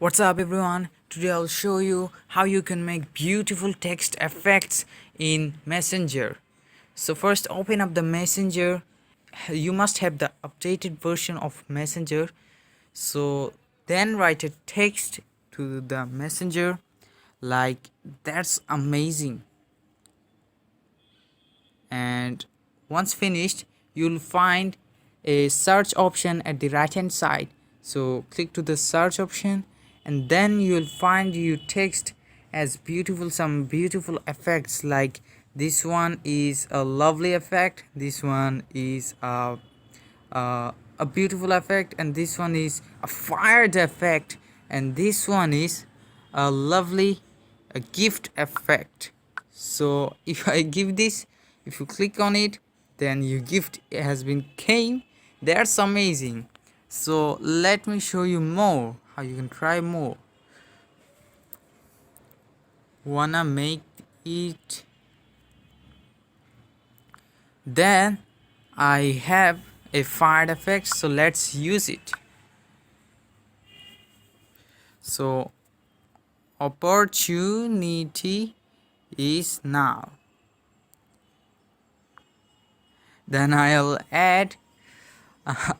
What's up everyone? Today I'll show you how you can make beautiful text effects in Messenger. So first open up the Messenger. You must have the updated version of Messenger. So then write a text to the Messenger like that's amazing. And once finished, you'll find a search option at the right hand side. So click to the search option and then you'll find your text as some beautiful effects, like this one is a lovely effect, this one is a beautiful effect, and this one is a fired effect, and this one is a lovely gift effect. So if I give this, if you click on it, then your gift has been came. That's amazing. So let me show you more how you can try more. Wanna make it? Then I have a fired effect, so let's use it. So opportunity is now. Then I'll add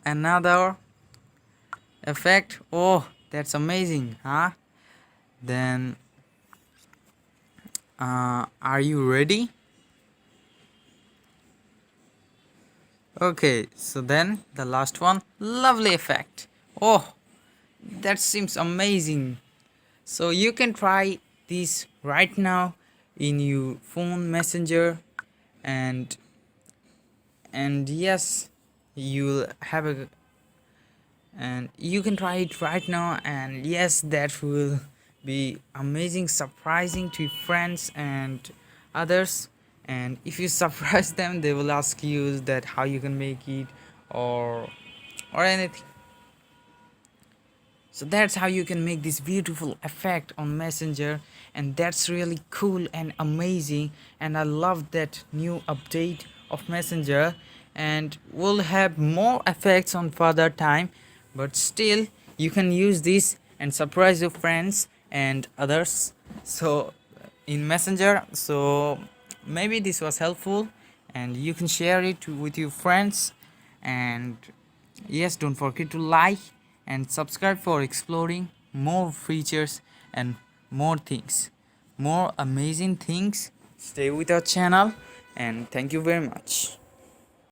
another effect. Oh, that's amazing, huh? Then are you ready? Okay, so then the last one, lovely effect. Oh, that seems amazing. So you can try this right now in your phone messenger, and yes, you'll have a, and you can try it right now, and yes, that will be amazing, surprising to your friends and others. And if you surprise them, they will ask you that how you can make it, or anything. So that's how you can make this beautiful effect on Messenger, and that's really cool and amazing. And I love that new update of Messenger, and we'll have more effects on further time, but still you can use this and surprise your friends and others so in Messenger. So maybe this was helpful and you can share it with your friends. And yes, don't forget to like and subscribe for exploring more features and more things, more amazing things. Stay with our channel, and thank you very much.